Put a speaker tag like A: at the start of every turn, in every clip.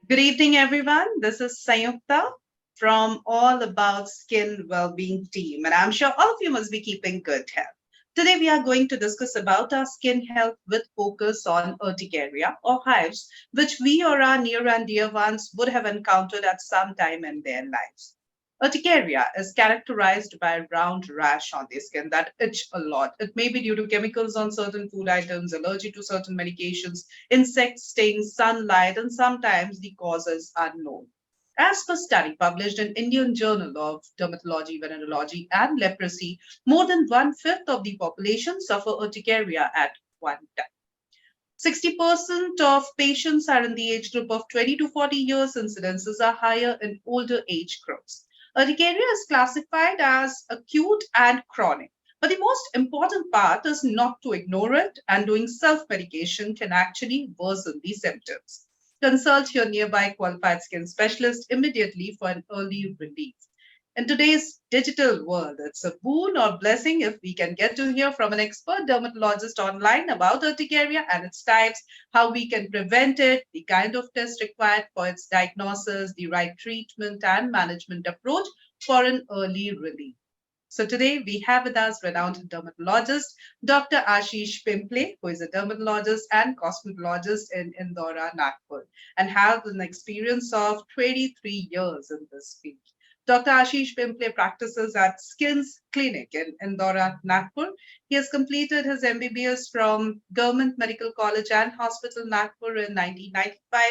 A: Good evening, everyone. This is Sayukta from All About Skin Wellbeing team, and I'm sure all of you must be keeping good health. Today, we are going to discuss about our skin health with focus on urticaria or hives, which we or our near and dear ones would have encountered at some time in their lives. Urticaria is characterized by a round rash on the skin that itch a lot. It may be due to chemicals on certain food items, allergy to certain medications, insect stings, sunlight, and sometimes the cause is unknown. As per study published in Indian Journal of Dermatology, Venereology, and Leprosy, more than one-fifth of the population suffer urticaria at one time. 60% of patients are in the age group of 20 to 40 years. Incidences are higher in older age groups. Urticaria is classified as acute and chronic. But the most important part is not to ignore it, and doing self medication can actually worsen the symptoms. Consult your nearby qualified skin specialist immediately for an early relief. In today's digital world, it's a boon or blessing if we can get to hear from an expert dermatologist online about urticaria and its types, how we can prevent it, the kind of test required for its diagnosis, the right treatment and management approach for an early relief. So today we have with us renowned dermatologist Dr. Ashish Pimple, who is a dermatologist and cosmetologist in Indora, Nagpur, and has an experience of 23 years in this field. Dr. Ashish Pimple practices at Skins Clinic in Indora, Nagpur. He has completed his MBBS from Government Medical College and Hospital, Nagpur in 1995,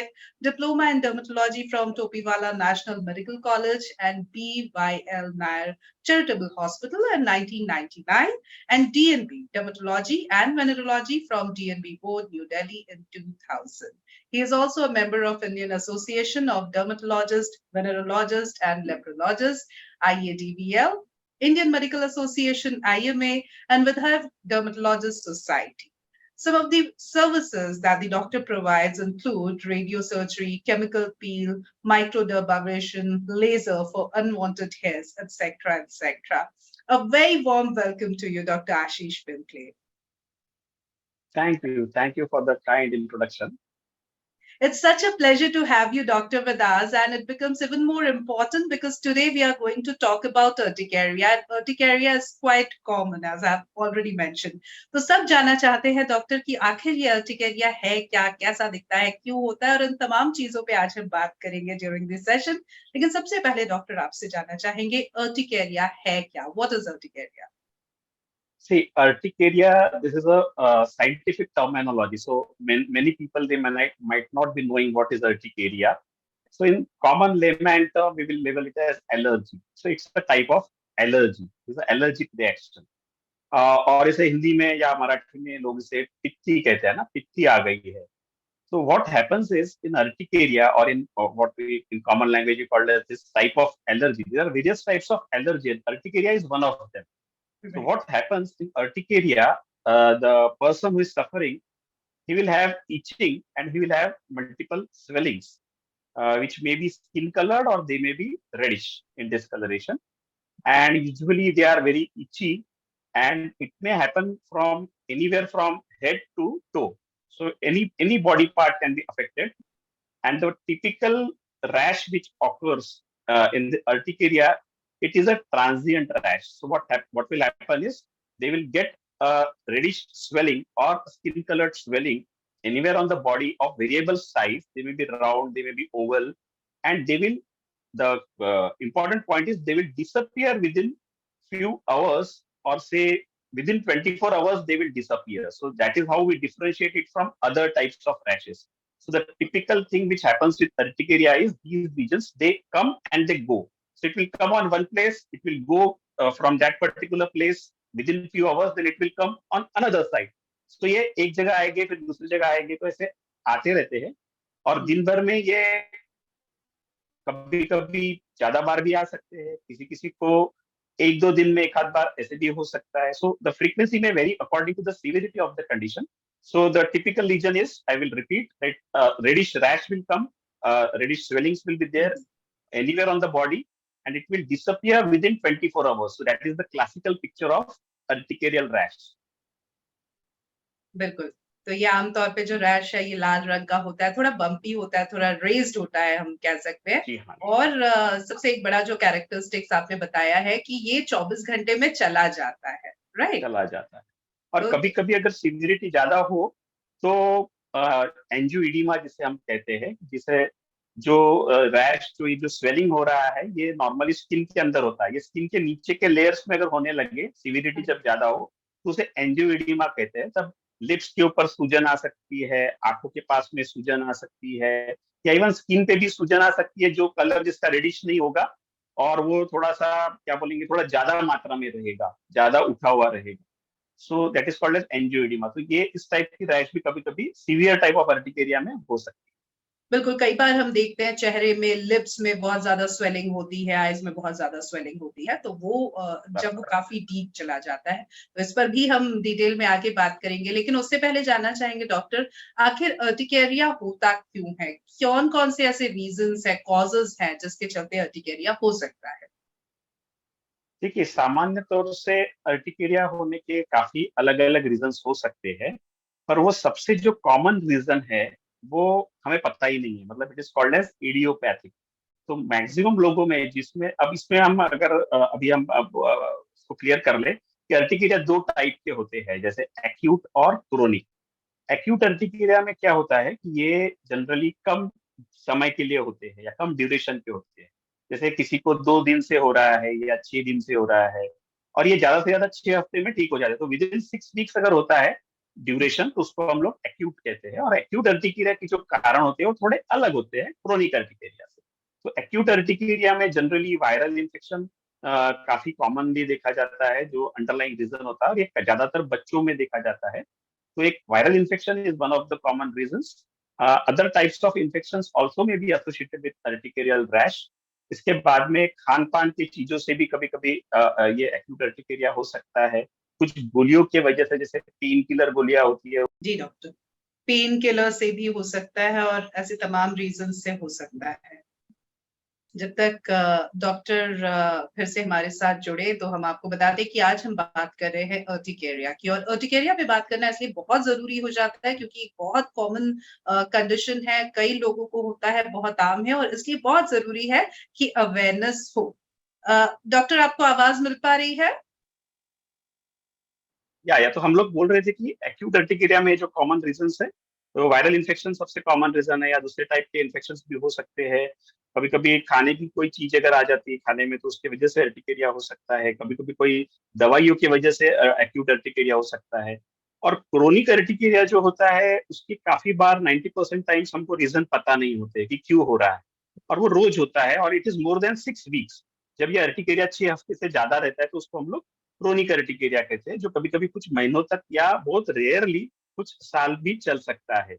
A: diploma in dermatology from Topiwala National Medical College and BYL Nair Charitable Hospital in 1999, and DNB Dermatology and Venereology from DNB Board, New Delhi in 2000. He is also a member of Indian Association of Dermatologists, Venerologists, and Leprologists, IADVL, Indian Medical Association, IMA, and Vidhav Dermatologist Society. Some of the services that the doctor provides include radiosurgery, chemical peel, microdermabrasion, laser for unwanted hairs, etc., etc. A very warm welcome to you, Dr. Ashish Pimple.
B: Thank you. Thank you for the kind introduction.
A: It's such a pleasure to have you, Dr. Vadas, and it becomes even more important because today we are going to talk about urticaria. And urticaria is quite common, as I've already mentioned. तो सब जानना चाहते हैं doctor कि आखिर ये urticaria है क्या, कैसा दिखता है, क्यों होता है, और इन तमाम चीजों पे आज हम बात करेंगे ड्यूरिंग दिस सेशन. लेकिन सबसे पहले डॉक्टर आपसे जानना चाहेंगे अर्टिकेरिया है क्या? What is urticaria?
B: See, urticaria, this is a scientific terminology. So many people, they might not be knowing what is urticaria. So in common layman term, we will label it as allergy. So it's a type of allergy. It's an allergic reaction. और इसे हिंदी में या मराठी में लोग इसे पित्ती कहते हैं ना, पित्ती आ गई है. So what happens is in urticaria or in what we in common language we call as this type of allergy. There are various types of allergy, and urticaria is one of them. So
A: Right.
B: what happens in urticaria? The person who is suffering, he will have itching and he will have multiple swellings, which may be skin colored or they may be reddish in discoloration. And usually they are very itchy, and it may happen from anywhere from head to toe. So any body part can be affected, and the typical rash which occurs in the urticaria, it is a transient rash. So what will happen is they will get a reddish swelling or skin colored swelling anywhere on the body of variable size. They may be round, they may be oval, and they will, the important point is they will disappear within few hours, or say within 24 hours they will disappear. So that is how we differentiate it from other types of rashes. So the typical thing which happens with urticaria is these lesions, they come and they go. So it will come on one place, it will go from that particular place within few hours, then it will come on another side. So ये एक जगह आएंगे फिर दूसरी जगह आएंगे, तो ऐसे आते रहते हैं. और दिन भर में ये कभी कभी ज्यादा बार भी आ सकते हैं, किसी किसी को एक दो दिन में एक आध बार ऐसे भी हो सकता है. So the frequency may vary according to the severity of the condition. So the typical lesion is, I will repeat, that reddish rash will come, reddish swellings will be there anywhere on the body, and it will disappear within 24 hours. So that is the classical picture of urticarial rash.
A: बिल्कुल। तो ये आमतौर पे जो rash है ये लाल रंग का होता है, थोड़ा बम्पी होता है, थोड़ा रेज़्ड होता है हम कह सकते हैं।
B: जी हाँ,
A: और सबसे एक बड़ा जो कैरेक्टरिस्टिक्स आपने बताया है कि ये 24 घंटे में चला जाता है, राइट?
B: चला जाता है। और
A: तो
B: कभी-कभी अगर सीवियरिटी ज़्यादा हो तो एंजियोइडिमा जिसे हम कहते हैं, जिसे जो रैश जो ये जो स्वेलिंग हो रहा है, ये नॉर्मली स्किन के अंदर होता है। ये स्किन के नीचे के लेयर्स में अगर होने लगे, सीवियरिटी जब ज़्यादा हो, तो उसे एंजियोइडिमा कहते हैं। तब लिप्स के ऊपर सूजन आ सकती है, आँखों के पास में सूजन आ सकती है, या इवन स्किन पे भी सूजन आ सकती है, जो कलर जिसका रेडिश नहीं होगा और वो थोड़ा-सा क्या बोलेंगे, थोड़ा ज़्यादा मात्रा में रहेगा, ज़्यादा उठा हुआ रहेगा। So that is called as angioedema. तो ये इस टाइप की रैश भी कभी-कभी सीवियर टाइप ऑफ अर्टिकेरिया में हो सकती
A: बिल्कुल, कई बार हम देखते हैं चेहरे में, लिप्स में बहुत ज़्यादा स्वेलिंग होती है, आइज़ में बहुत ज़्यादा स्वेलिंग होती है, तो वो
B: है।
A: जब वो काफ़ी डीप चला जाता है, तो इस पर भी हम डिटेल में आगे बात करेंगे। लेकिन उससे पहले जानना चाहेंगे डॉक्टर, आखिर अर्टिकेरिया होता क्यों है? कौन-कौन से ऐसे रीज़न्स हैं, कॉजेज़ हैं, जिसके चलते अर्टिकेरिया हो सकता है?
B: देखिए, सामान्य तौर से अर्टिकेरिया होने के काफी अलग-अलग रीजंस हो सकते हैं, पर वो सबसे जो कॉमन रीजन है, वो हमें पता ही नहीं है। मतलब it is called as idiopathic. तो मैक्सिमम लोगों में, जिसमें अब इसमें हम अगर अभी हम अब इसको क्लियर कर ले कि अर्टिकेरिया दो टाइप के होते हैं, जैसे एक्यूट और क्रोनिक। एक्यूट अर्टिकेरिया में क्या होता है कि ये जनरली कम समय के लिए होते हैं या कम ड्यूरेशन के होते हैं। जैसे किसी को 2 दिन से हो रहा है या 6 दिन से हो रहा है, और ये ज्यादा से ज्यादा 6 हफ्ते में ठीक हो जाता है। तो विद इन 6 वीक्स अगर होता है ड्यूरेशन, तो उसको हम लोग एक्यूट कहते हैं। और एक्यूट अर्टिकेरिया के जो कारण होते हैं वो थोड़े अलग होते हैं क्रोनिक अर्टिकेरिया से। तो एक्यूट अर्टिकेरिया में जनरली वायरल इन्फेक्शन काफी कॉमनली देखा जाता है, जो अंडरलाइंग रीजन होता है, और ये ज्यादातर बच्चों में देखा जाता है। So, एक viral infection is one of the common reasons. Other types of infections also may be associated with urticarial rash. इसके बाद में खान पान की चीजों से भी कभी कभी ये एक्यूट अर्टिकेरिया हो सकता है। कुछ गोलियों की वजह से, जैसे पेन किलर गोलियां होती है।
A: जी डॉक्टर, पेन किलर से भी हो सकता है और ऐसे तमाम रीज़न से हो सकता है। जब तक डॉक्टर फिर से हमारे साथ जुड़े तो हम आपको बता दें कि आज हम बात कर रहे हैं अर्टिकेरिया की। और अर्टिकेरिया पे बात करना इसलिए बहुत ज़रूरी हो जाता है क्योंकि एक बहुत कॉमन कंडीशन है, कई लोगों को होता है, बहुत आम है और इसलिए बहुत ज़रूरी है कि अवेयरनेस हो। डॉक्टर आपको आवाज़ मिल पा रही है?
B: या तो हम लोग बोल रहे थे कि एक्यूट अर्टिकेरिया में जो कॉमन रीजंस है, तो वायरल इन्फेक्शन सबसे कॉमन रीजन है, या दूसरे टाइप के इन्फेक्शन भी हो सकते हैं। कभी कभी खाने की कोई चीज अगर आ जाती है खाने में, तो उसकी वजह से अर्टिकेरिया हो सकता है। कभी कभी कोई दवाइयों की वजह से एक्यूट अर्टिकेरिया हो सकता है। और क्रोनिक अर्टिकेरिया जो होता है, उसकी काफी बार 90% टाइम्स हमको रीजन पता नहीं होते कि क्यों हो रहा है, और वो रोज होता है, और it is more than 6 weeks. जब ये अर्टिकेरिया 6 हफ्ते से ज्यादा रहता है, तो उसको हम लोग क्रोनिक अर्टिकेरिया कहते हैं, जो कभी कभी कुछ महीनों तक या बहुत रेयरली कुछ साल भी चल सकता है।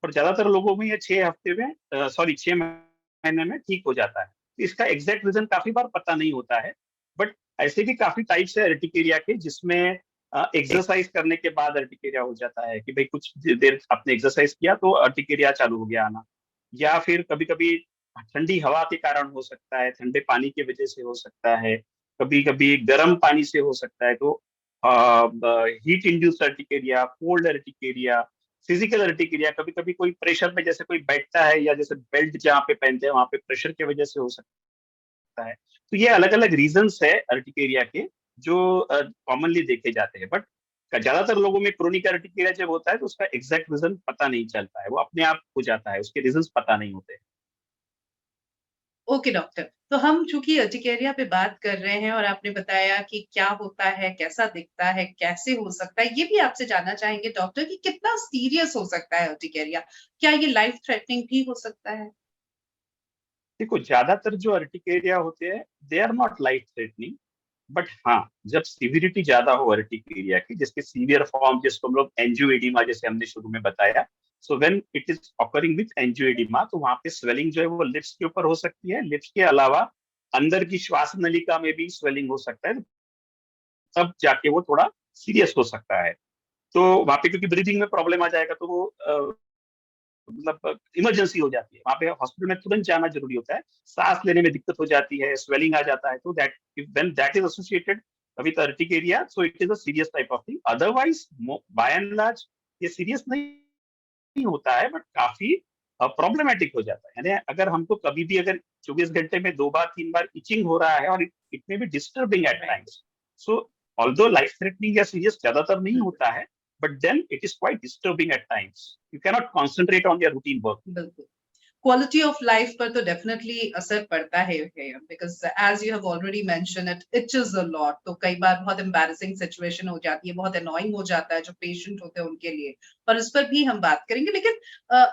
B: पर ज्यादातर लोगों में ये 6 हफ्ते में, सॉरी 6 महीने में ठीक हो जाता है। तो इसका एग्जैक्ट रीजन काफी बार पता नहीं होता है। बट ऐसे भी काफी टाइप्स है अर्टिकेरिया के, जिसमें एक्सरसाइज करने के बाद अर्टिकेरिया हो जाता है, कि भाई कुछ देर आपने एक्सरसाइज किया तो अर्टिकेरिया चालू हो गया आना। या फिर कभी कभी ठंडी हवा के कारण हो सकता है, ठंडे पानी की वजह से हो सकता है, कभी कभी गर्म पानी से हो सकता है। तो heat induced urticaria, cold urticaria, physical urticaria, कभी कभी कोई प्रेशर में जैसे कोई बैठता है, या जैसे बेल्ट जहाँ पे पहनते हैं वहां पे प्रेशर की वजह से हो सकता है। तो ये अलग अलग रीजंस है अर्टिकेरिया के, जो कॉमनली देखे जाते हैं। बट ज्यादातर लोगों में क्रोनिक अर्टिकेरिया जब होता है, तो उसका एग्जैक्ट रीजन पता नहीं चलता है, वो अपने आप हो जाता है, उसके रीजंस पता नहीं होते।
A: Okay doctor. तो हम चूँकि अर्टिकेरिया पे बात कर रहे हैं और आपने बताया कि क्या होता है, कैसा दिखता है, कैसे हो सकता है, ये भी आपसे जानना चाहेंगे डॉक्टर कि कितना सीरियस हो सकता है अर्टिकेरिया? क्या ये लाइफ थ्रेटनिंग भी हो सकता है?
B: देखो, ज्यादातर जो अर्टिकेरिया होते हैं, they are not life threatening. But हाँ, जब सिविरिटी ज्यादा हो अर्टिकेरिया की, जिसके सीवियर फॉर्म जिसको हम लोग एंजियोएडिमा जैसे हमने शुरू में बताया, so when it is occurring with angioedema, तो वहां पे स्वेलिंग जो है वो लिप्स के ऊपर हो सकती है। लिप्स के अलावा अंदर की श्वास नलिका में भी स्वेलिंग हो सकता है। तब जाके वो थोड़ा सीरियस हो सकता है। तो वहां पे क्योंकि ब्रीदिंग में प्रॉब्लम आ जाएगा, तो वो मतलब इमरजेंसी हो जाती है, वहां पे हॉस्पिटल में तुरंत जाना जरूरी होता है। सांस लेने में दिक्कत हो जाती है, स्वेलिंग आ जाता है, तो that when that is associated with urticaria, so it is a serious type of thing. Otherwise by and large ये सीरियस नहीं होता है, बट काफी प्रॉब्लमेटिक हो जाता है। यानी अगर हमको कभी भी अगर 24 घंटे में 2 बार 3 बार इचिंग हो रहा है और it may be disturbing at
A: right.
B: Times, so although life threatening या सीरियस ज्यादातर नहीं
A: बिल्कुल
B: होता है, but then it is quite disturbing at times. You cannot concentrate on your routine work.
A: बिल्कुल। क्वालिटी ऑफ लाइफ पर तो डेफिनेटली असर पड़ता है, because as you have already mention it it's a lot. तो कई बार बहुत एम्बैरेसिंग सिचुएशन हो जाती है, बहुत अनोइंग हो जाता है जो पेशेंट होते हैं उनके लिए, और इस पर भी हम बात करेंगे। लेकिन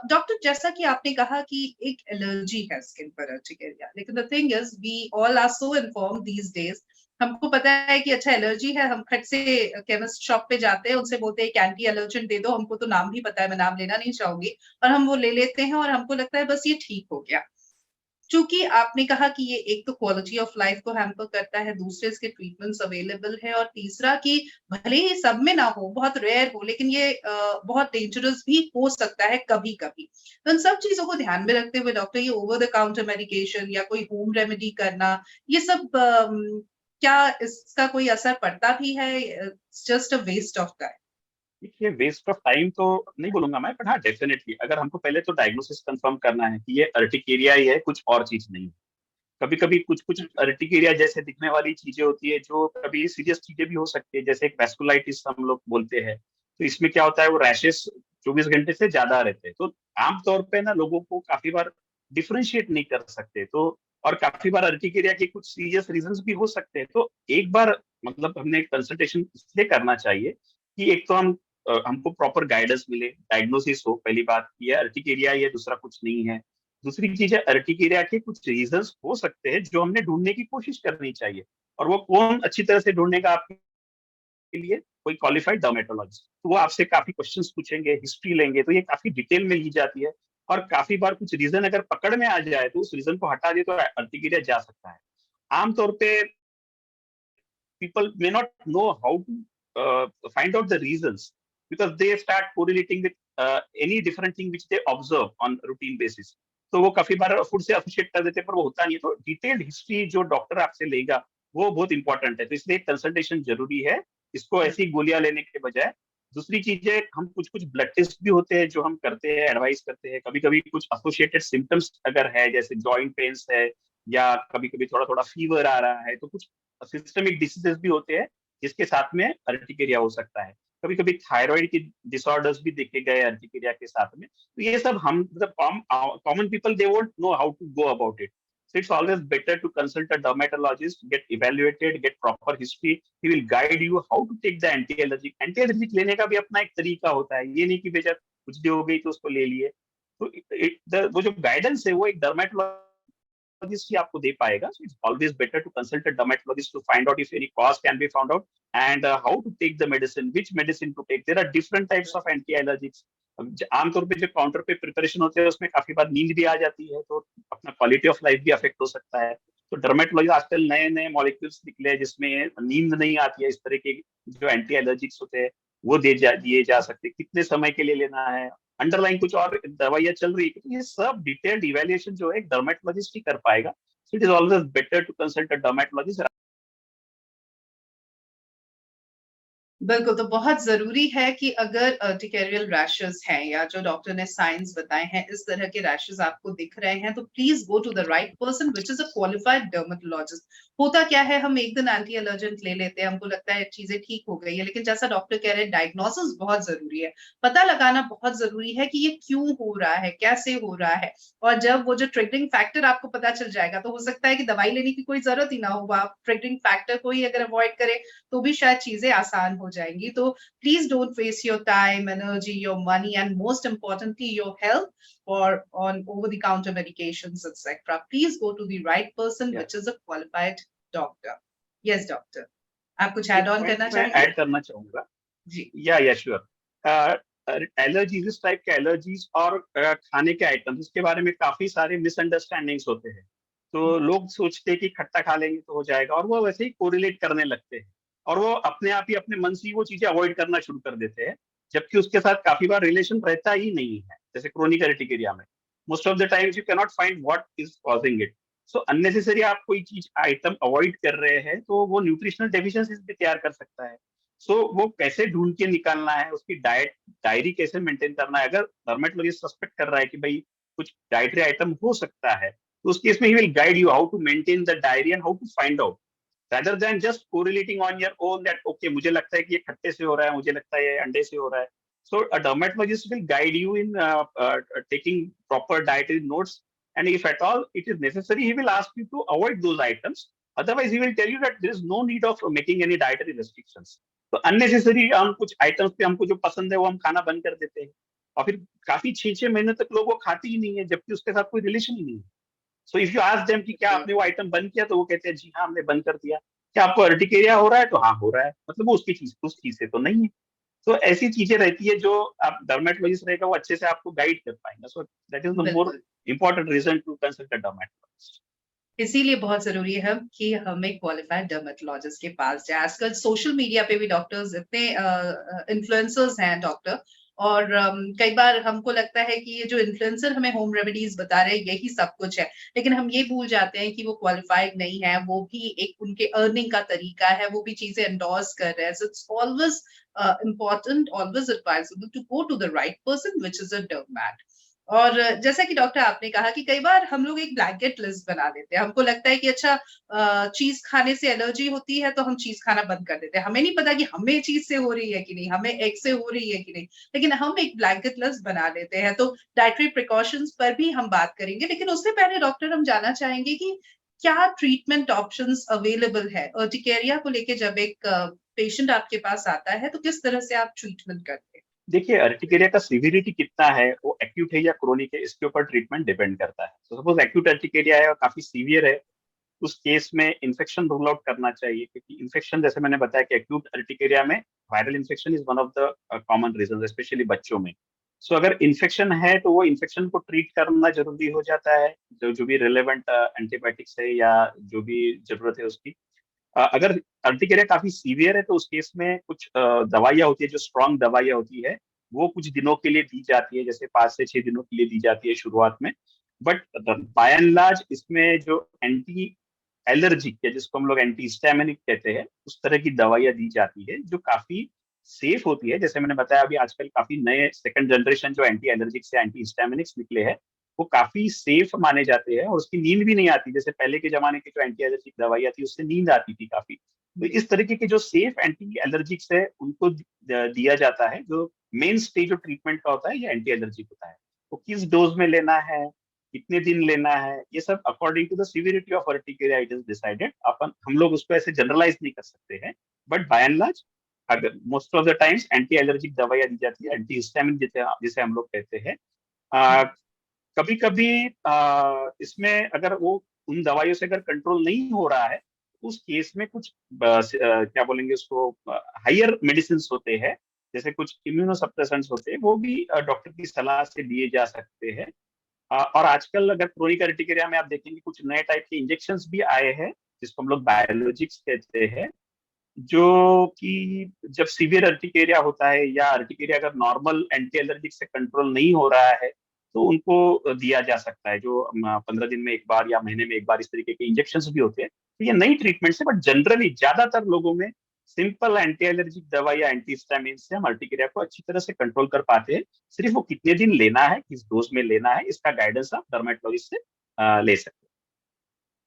A: डॉक्टर, जैसा कि आपने कहा कि एक एलर्जी है स्किन पर अर्टिकेरिया, लेकिन the thing is we all are so informed these days. हमको पता है कि अच्छा एलर्जी है, हम खट से केमिस्ट शॉप पे जाते हैं, उनसे बोलते हैं एक एंटी एलर्जेंट दे दो, हमको तो नाम भी पता है, मैं नाम लेना नहीं चाहूंगी, और हम वो ले लेते हैं और हमको लगता है बस ये ठीक हो गया। चूंकि आपने कहा कि ये एक तो क्वालिटी ऑफ लाइफ को हैम्पर करता है, दूसरे इसके ट्रीटमेंट्स अवेलेबल है, और तीसरा कि भले ही सब में ना हो, बहुत रेयर हो, लेकिन ये बहुत डेंजरस भी हो सकता है कभी कभी। तो इन सब चीजों को ध्यान में रखते हुए डॉक्टर, ये ओवर द काउंटर मेडिकेशन या कोई होम रेमेडी करना, ये सब क्या इसका कोई असर पड़ता भी है? Just a waste of time?
B: देखिए, वेस्ट ऑफ टाइम तो नहीं बोलूंगा मैं, बट हाँ डेफिनेटली अगर हमको पहले तो डायग्नोसिस कंफर्म करना है कि ये अर्टिकेरिया ही है, कुछ और चीज नहीं है। कभी कभी कुछ कुछ अर्टिकेरिया जैसे दिखने वाली चीजें होती है जो कभी सीरियस चीजें भी हो सकती है, जैसे एक वेस्कुलाइटिस हम लोग बोलते हैं। तो इसमें क्या होता है, वो रैशेस 24 घंटे से ज्यादा रहते हैं, तो आमतौर पे ना लोगों को काफी बार डिफरेंशिएट नहीं कर सकते। तो और काफी बार अर्टिकेरिया के कुछ सीरियस रीजंस भी हो सकते हैं। तो एक बार मतलब हमने कंसल्टेशन इसलिए करना चाहिए कि एक तो हमको प्रॉपर गाइडेंस मिले, डायग्नोसिस हो, पहली बात ये अर्टिकेरिया, ये दूसरा कुछ नहीं है। दूसरी चीज है, अर्टिकेरिया के कुछ रीजंस हो सकते हैं जो हमने ढूंढने की कोशिश करनी चाहिए, और वो कौन अच्छी तरह से ढूंढेगा आपके लिए, कोई क्वालिफाइड डर्मेटोलॉजिस्ट। तो वो आपसे काफी क्वेश्चंस पूछेंगे, हिस्ट्री लेंगे, तो ये काफी डिटेल में ली जाती है। और काफी बार कुछ रीजन अगर पकड़ में आ जाए तो उस रीजन को हटा दे तो अर्टिकेरिया जा सकता है। आमतौर पे people may not know how to find out the reasons, because they start correlating with any different thing which they observe on routine basis. तो वो काफी बार फूड से एसोसिएट कर देते हैं, पर वो होता नहीं है। तो डिटेल्ड हिस्ट्री जो डॉक्टर आपसे लेगा वो बहुत इंपॉर्टेंट है, तो इसलिए कंसल्टेशन जरूरी है, इसको ऐसी गोलियां लेने के बजाय। दूसरी चीज है, हम कुछ कुछ ब्लड टेस्ट भी होते हैं जो हम करते हैं, एडवाइस करते हैं। कभी कभी कुछ एसोसिएटेड सिम्टम्स अगर है, जैसे जॉइंट पेन्स है, या कभी कभी थोड़ा थोड़ा फीवर आ रहा है, तो कुछ सिस्टमिक डिसीजेस भी होते हैं जिसके साथ में अर्टिकेरिया हो सकता है। कभी कभी थायराइड की डिसऑर्डर्स भी देखे गए अर्टिकेरिया के साथ में। तो ये सब हम मतलब common people they won't know how to go about it. So it's always better to consult a dermatologist, get evaluated, get proper history. He will guide you how to take the anti-allergic. Anti-allergic लेने का भी अपना एक तरीका होता है, ये नहीं कि बेशक कुछ भी हो गई तो उसको ले लिए। तो वो जो गाइडेंस है वो एक डर्मेटोलॉजिस्ट ही आपको दे पाएगा। So it's always better to consult a dermatologist to find out if any cause can be found out, and how to take the medicine, which medicine to take. There are different types of anti-allergics. आमतौर पे जो counter पे preparation होते हैं उसमें काफी बार नींद भी आ जाती है, तो अपना क्वालिटी ऑफ लाइफ भी अफेक्ट हो सकता है। तो डर्मेटोलॉजी आजकल नए नए मॉलिक्यूल्स निकले हैं जिसमें नींद नहीं आती है, इस तरह के जो एंटी एलर्जिक्स होते हैं वो दिए जा सकते हैं, कितने समय के लिए लेना है, अंडरलाइन कुछ और दवाइयां चल रही है, तो ये सब डिटेल्ड इवेल्युएशन जो है एक डर्मेटोलॉजिस्ट ही कर पाएगा। So it is always better to consult a dermatologist.
A: बिल्कुल, तो बहुत ज़रूरी है कि अगर अर्टिकेरियल रैशेज़ हैं या जो डॉक्टर ने साइन्स बताए हैं, इस तरह के रैशेज़ आपको दिख रहे हैं, तो please go to the right person which is a qualified dermatologist. होता क्या है, हम एक दिन एंटी एलर्जेंट ले लेते हैं, हमको लगता है चीज़ें ठीक हो गई है, लेकिन जैसा डॉक्टर कह रहे हैं, डायग्नोसिस बहुत ज़रूरी है। पता लगाना बहुत ज़रूरी है कि ये क्यों हो रहा है, कैसे हो रहा है, और जब वो जो ट्रिगरिंग फैक्टर आपको पता चल जाएगा, तो हो सकता है कि दवाई लेने की कोई ज़रूरत ही ना हो, आप ट्रिगरिंग फैक्टर को ही अगर अवॉइड करें तो भी शायद चीजें आसान हो जाएंगी। तो please don't waste your time, energy, your money, and most importantly your health or on over the counter medications, etc. Please go to the right person,
B: या
A: which is a qualified doctor. Yes, doctor. आप कुछ
B: एक
A: add on
B: point
A: करना
B: मैं
A: चाहेंगे?
B: Add करना चाहूंगा।
A: जी।
B: या श्योर। एलर्जीज, इस टाइप के एलर्जीज और खाने के आइटम्स, इसके बारे में काफी सारे मिसअंडरस्टैंडिंग्स होते हैं। तो लोग सोचते हैं कि खट्टा खा लेंगे तो हो जाएगा, और वो वैसे ही कोरिलेट करने लगते हैं, और वो अपने आप ही अपने मन से ही वो चीजें अवॉइड करना शुरू कर देते हैं, जबकि उसके साथ काफी बार रिलेशन रहता ही नहीं है। जैसे क्रोनिक अर्टिकेरिया में most of the times you can not find what is causing it. So unnecessary आप कोई चीज आइटम अवॉइड कर रहे हैं तो वो न्यूट्रिशनल डेफिशिएंसीज भी तैयार कर सकता है। सो वो कैसे ढूंढ के निकालना है, उसकी डाइट डायरी कैसे मेंटेन करना है। अगर डर्मेटोलॉजिस्ट सस्पेक्ट कर रहा है कि भाई कुछ डाइटरी आइटम हो सकता है, तो उस केस में he will guide you how to maintain the diary and how to find out, rather than just correlating on your own that okay मुझे लगता है कि ये खट्टे से हो रहा है, मुझे लगता है ये अंडे से हो रहा है. So a dermatologist will guide you in taking proper dietary notes, and if at all it is necessary he will ask you to avoid those items. Otherwise he will tell you that there is no need of making any dietary restrictions. तो unnecessary हम कुछ items पे हमको जो पसंद है वो हम खाना बंद कर देते हैं, और फिर काफी 6-6 महीने तक लोग वो खाते ही नहीं है, जबकि उसके साथ कोई रिलेशन ही नहीं है. So if you ask them कि क्या आपने वो आइटम बंद किया, तो वो कहते हैं जी हाँ हमने बंद कर दिया. क्या आपको अर्टिकेरिया हो रहा है? तो हाँ हो रहा है, मतलब वो उसकी चीज उस चीज से तो नहीं है. तो ऐसी चीजें रहती है जो आप डर्मेटोलॉजिस्ट रहेगा वो अच्छे से आपको गाइड कर पाएंगे. So that is the more
A: बिल्कुल,
B: important reason to consult a dermatologist.
A: इसीलिए बहुत ज़रूरी है कि हम एक क्वालिफाइड डर्मेटोलॉजिस्ट के पास जाएँ। आजकल सोशल मीडिया पे भी डॉक्टर्स इतने इन्फ्लुएंसर्स हैं डॉक्टर, और कई बार हमको लगता है कि ये जो इन्फ्लुएंसर हमें होम रेमेडीज़ बता रहे हैं यही सब कुछ है। लेकिन हम ये भूल जाते हैं कि वो क्वालिफाइड नहीं है, वो भी एक उनके अर्निंग का तरीका है, वो भी चीज़ें एंडोर्स कर रहे हैं। So it's always important, always advisable to go to the right person which is a derm. और जैसा कि डॉक्टर आपने कहा कि कई बार हम लोग एक ब्लैंकेट लिस्ट बना देते हैं। हमको लगता है कि अच्छा चीज़ खाने से एलर्जी होती है तो हम चीज़ खाना बंद कर देते हैं। हमें नहीं पता कि हमें चीज़ से हो रही है कि नहीं, हमें एग से हो रही है कि नहीं। लेकिन हम एक ब्लैंकेट लिस्ट बना लेते हैं। तो डाइटरी प्रिकॉशंस पर भी हम बात करेंगे। लेकिन उससे पहले डॉक्टर हम जानना चाहेंगे कि क्या ट्रीटमेंट ऑप्शंस अवेलेबल है? अर्टिकेरिया को लेके जब एक पेशेंट आपके पास आता है तो किस तरह से आप ट्रीटमेंट करते हैं?
B: देखिए अर्टिकेरिया का सिविरिटी कितना है, वो एक्यूट है या क्रोनिक है, इसके ऊपर ट्रीटमेंट डिपेंड करता है. तो सपोज एक्यूट अर्टिकेरिया है और काफी सीवियर है, उस केस में इन्फेक्शन रूल आउट करना चाहिए, क्योंकि इन्फेक्शन जैसे मैंने बताया कि एक्यूट अर्टिकेरिया में viral infection is one of the common reason, specially बच्चों में. सो अगर इन्फेक्शन है तो वो इन्फेक्शन को ट्रीट करना जरूरी हो जाता है, जो जो भी रिलेवेंट एंटीबायोटिक्स है या जो भी जरूरत है उसकी. अगर अर्टिकेरिया काफी सीवियर है तो उस केस में कुछ दवाइयाँ होती है, जो स्ट्रॉन्ग दवाइयाँ होती है, वो कुछ दिनों के लिए दी जाती है, जैसे 5 से 6 दिनों के लिए दी जाती है शुरुआत में. बट बाय एंड लार्ज इसमें जो एंटी एलर्जिक या जिसको हम लोग एंटी हिस्टामिनिक कहते हैं, उस तरह की दवाइयाँ दी जाती है जो काफी सेफ होती है. जैसे मैंने बताया अभी आजकल काफी नए सेकंड जनरेशन जो एंटी एलर्जिक्स या एंटी हिस्टामिनिक्स निकले हैं, वो काफी सेफ माने जाते हैं और उसकी नींद भी नहीं आती. जैसे पहले के जमाने की जो एंटी एलर्जिक दवाइयाँ थी उससे नींद आती थी काफी. तो इस तरीके के जो सेफ एंटी एलर्जिक्स है उनको दिया जाता है. जो मेन स्टेज ऑफ ट्रीटमेंट का होता है ये एंटी एलर्जिक होता है. तो किस डोज में लेना है, कितने दिन लेना है, ये सब according to the severity of urticaria it is decided. अपन हम लोग उसको ऐसे जनरलाइज नहीं कर सकते हैं. बट बाय एंड लार्ज अगर most of the times anti allergic दवाइयाँ दी जाती है, एंटी हिस्टामिन जिसे जिसे हम लोग कहते हैं. कभी कभी इसमें अगर वो उन दवाइयों से अगर कंट्रोल नहीं हो रहा है, उस केस में कुछ क्या बोलेंगे उसको, हायर मेडिसिन होते हैं, जैसे कुछ इम्यूनोसप्रेसेंट्स होते हैं, वो भी डॉक्टर की सलाह से दिए जा सकते हैं. और आजकल अगर क्रोनिक अर्टिकेरिया में आप देखेंगे कुछ नए टाइप के इंजेक्शंस भी आए हैं, जिसको हम लोग बायोलॉजिक्स कहते हैं, जो कि जब सीवियर अर्टिकेरिया होता है या अर्टिकेरिया अगर नॉर्मल एंटी एलर्जिक से कंट्रोल नहीं हो रहा है, तो उनको दिया जा सकता है, जो 15 दिन में एक बार या महीने में एक बार इस तरीके के इंजेक्शंस भी होते हैं. तो ये नई ट्रीटमेंट है, बट जनरली ज्यादातर लोगों में सिंपल एंटी एलर्जिक दवा या एंटी हिस्टामिन से हम अर्टिकेरिया को अच्छी तरह से कंट्रोल कर पाते हैं. सिर्फ वो कितने दिन लेना है, किस डोज में लेना है, इसका गाइडेंस आप डर्मेटोलॉजिस्ट से ले सकते हैं.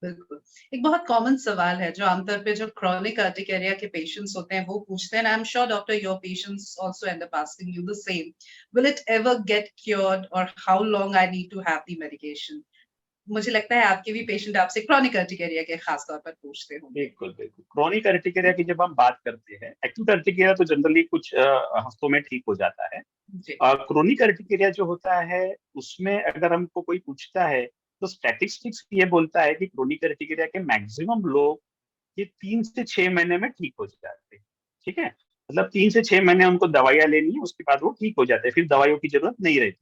A: बिल्कुल। एक बहुत कॉमन सवाल है जो आमतौर पे जो क्रोनिक अर्टिकेरिया के पेशेंट्स होते हैं वो पूछते हैं, I am sure doctor your patients also end up asking you the same, will it ever get cured और how long I need to have the medication? मुझे लगता है आपके भी पेशेंट आपसे क्रोनिक अर्टिकेरिया के खास तौर पर पूछते होंगे।
B: बिल्कुल, बिल्कुल. क्रोनिक अर्टिकेरिया की जब हम बात करते हैं, एक्यूट अर्टिकेरिया तो जनरली कुछ हफ्तों में ठीक हो जाता है.
A: जी।
B: क्रोनिक अर्टिकेरिया जो होता है, उसमें अगर हमको कोई पूछता है, तो स्टैटिस्टिक्स ये बोलता है कि क्रोनिक अर्टिकेरिया के मैक्सिमम लोग ये 3 से 6 महीने में ठीक हो जाते हैं. ठीक है? मतलब 3 से 6 महीने उनको दवाइयाँ लेनी है, उसके बाद वो ठीक हो जाते हैं, फिर दवाइयों की जरूरत नहीं रहती.